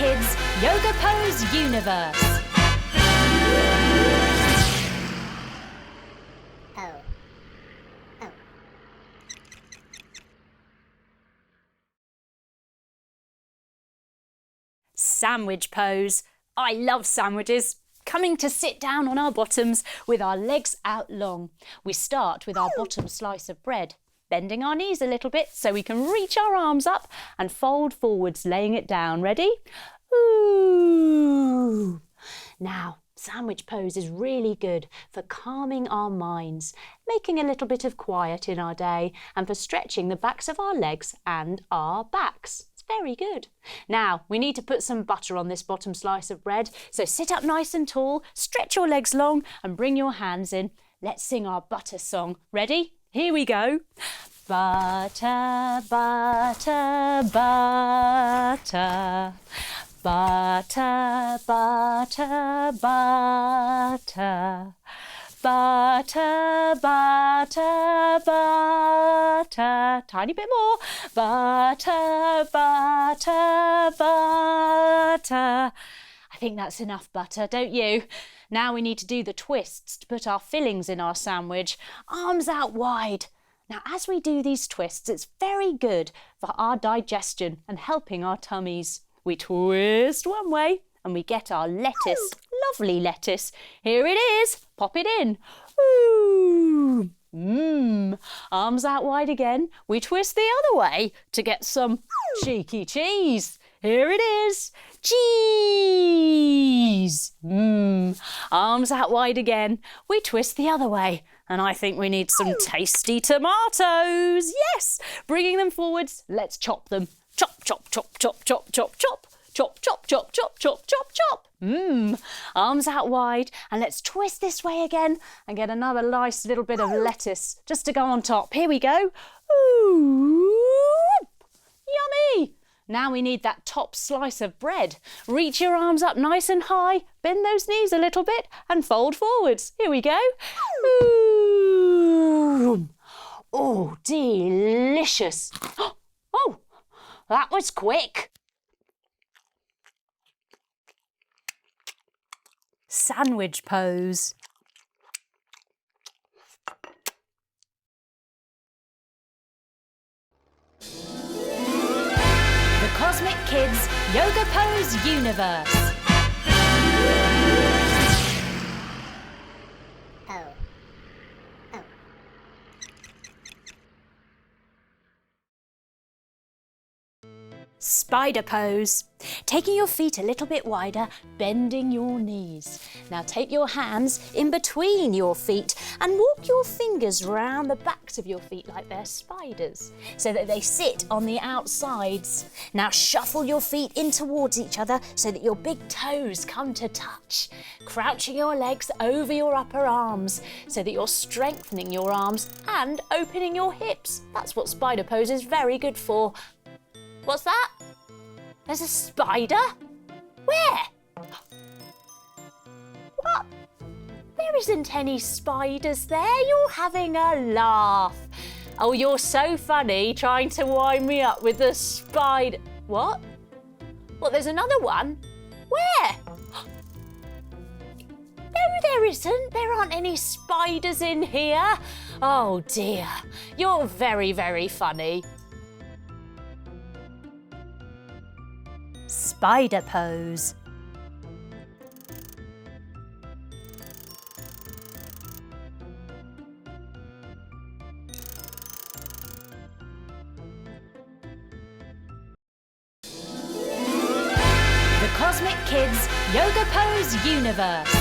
Kids Yoga Pose Universe. Sandwich pose. I love sandwiches. Coming to sit down on our bottoms with our legs out long. We start with our bottom slice of bread, bending our knees a little bit so we can reach our arms up and fold forwards, laying it down. Ready? Ooh. Now, sandwich pose is really good for calming our minds, making a little bit of quiet in our day, and for stretching the backs of our legs and our backs. Very good. Now, we need to put some butter on this bottom slice of bread. So sit up nice and tall, stretch your legs long and bring your hands in. Let's sing our butter song. Ready? Here we go. Butter, butter, butter. Butter, butter, butter. Butter, butter, butter. Tiny bit more. Butter, butter, butter. I think that's enough butter, don't you? Now we need to do the twists to put our fillings in our sandwich. Arms out wide. Now, as we do these twists, it's very good for our digestion and helping our tummies. We twist one way and we get our lettuce. Lovely lettuce. Here it is. Pop it in. Ooh. Arms out wide again. We twist the other way to get some cheeky cheese. Here it is. Cheese. Arms out wide again. We twist the other way. And I think we need some tasty tomatoes. Yes. Bringing them forwards. Let's chop them. Chop, chop, chop, chop, chop, chop, chop. Chop, chop, chop, chop, chop, chop, chop. Arms out wide, and let's twist this way again and get another nice little bit of lettuce just to go on top. Here we go. Ooh, yummy. Now we need that top slice of bread. Reach your arms up nice and high, bend those knees a little bit and fold forwards. Here we go. Ooh. Oh, delicious. Oh, that was quick. Sandwich pose. The Cosmic Kids Yoga Pose Universe. Spider pose. Taking your feet a little bit wider, bending your knees. Now take your hands in between your feet and walk your fingers round the backs of your feet like they're spiders, so that they sit on the outsides. Now shuffle your feet in towards each other so that your big toes come to touch. Crouching your legs over your upper arms so that you're strengthening your arms and opening your hips. That's what spider pose is very good for. What's that? There's a spider? Where? What? There isn't any spiders there. You're having a laugh. Oh, you're so funny trying to wind me up with the spider. What? Well, there's another one. Where? No, there isn't. There aren't any spiders in here. Oh dear. You're very, very funny. Spider pose. The Cosmic Kids Yoga Pose Universe.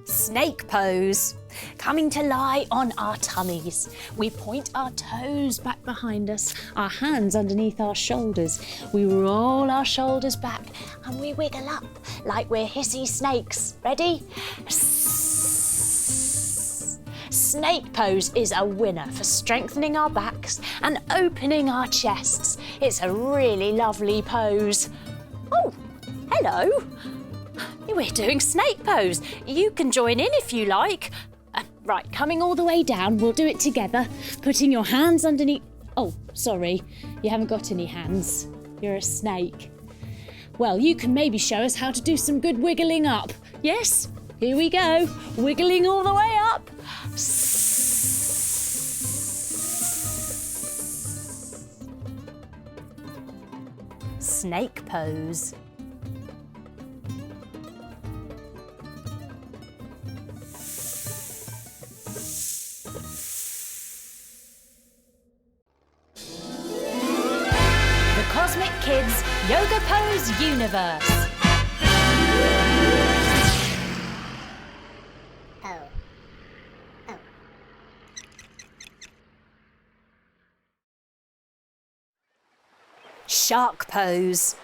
Snake pose. Coming to lie on our tummies. We point our toes back behind us, our hands underneath our shoulders. We roll our shoulders back and we wiggle up like we're hissy snakes. Ready? Snake pose is a winner for strengthening our backs and opening our chests. It's a really lovely pose. Oh, hello. We're doing snake pose. You can join in if you like. Right, coming all the way down, we'll do it together. Putting your hands underneath... Oh, sorry, you haven't got any hands. You're a snake. Well, you can maybe show us how to do some good wiggling up. Yes? Here we go. Wiggling all the way up. Snake pose. The Cosmic Kids Yoga Pose Universe. Shark pose.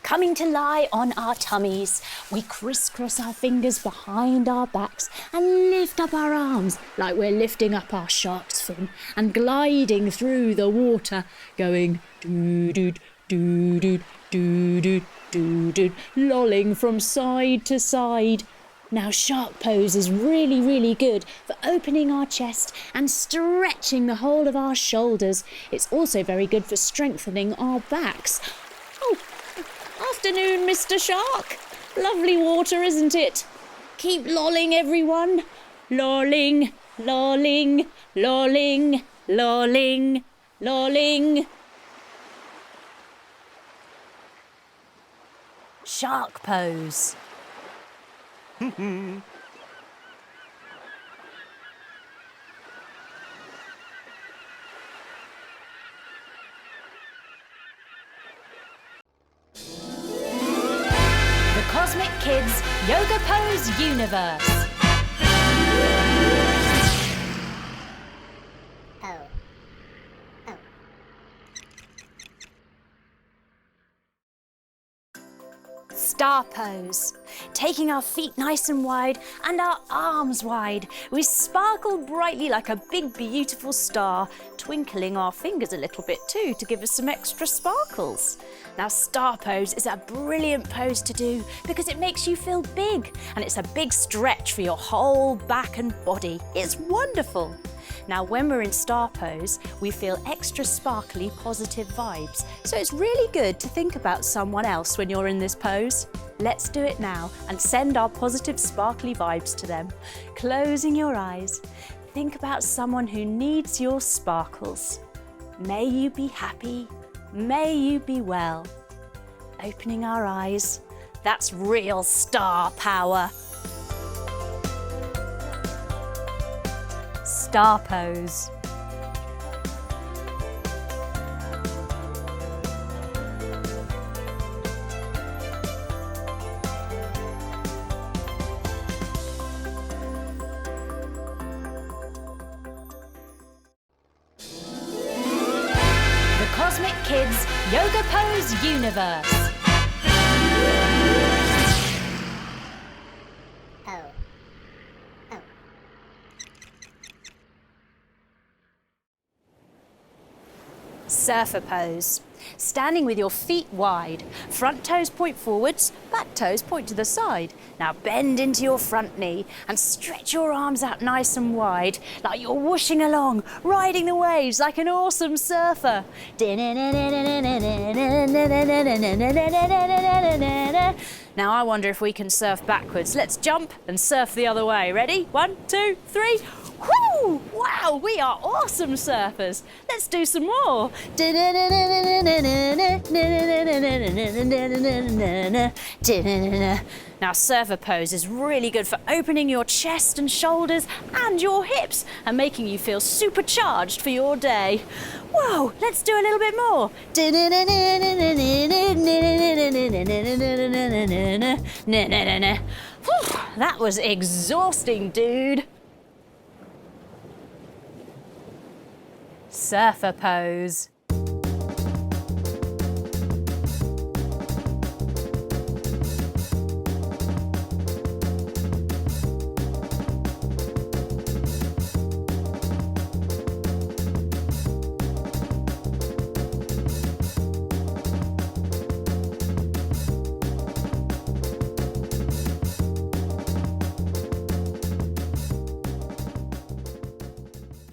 Coming to lie on our tummies, we crisscross our fingers behind our backs and lift up our arms like we're lifting up our shark's fin and gliding through the water, going doo-doo, doo-doo, doo-doo, doo-doo, lolling from side to side. Now, shark pose is really, really good for opening our chest and stretching the whole of our shoulders. It's also very good for strengthening our backs. Oh, afternoon, Mr. Shark. Lovely water, isn't it? Keep lolling, everyone. Lolling, lolling, lolling, lolling, lolling. Shark pose. The Cosmic Kids Yoga Pose Universe. Star pose. Taking our feet nice and wide and our arms wide, we sparkle brightly like a big beautiful star, twinkling our fingers a little bit too to give us some extra sparkles. Now, star pose is a brilliant pose to do because it makes you feel big and it's a big stretch for your whole back and body. It's wonderful. Now, when we're in star pose, we feel extra sparkly, positive vibes. So it's really good to think about someone else when you're in this pose. Let's do it now and send our positive, sparkly vibes to them. Closing your eyes, think about someone who needs your sparkles. May you be happy. May you be well. Opening our eyes. That's real star power. Star pose. The Cosmic Kids Yoga Pose Universe. Surfer pose. Standing with your feet wide. Front toes point forwards, back toes point to the side. Now bend into your front knee and stretch your arms out nice and wide, like you're whooshing along, riding the waves like an awesome surfer. Now I wonder if we can surf backwards. Let's jump and surf the other way. Ready? 1, 2, 3. Whoo! Wow, we are awesome surfers. Let's do some more. Now, surfer pose is really good for opening your chest and shoulders and your hips and making you feel supercharged for your day. Whoa, let's do a little bit more. That was exhausting, dude. Surfer pose.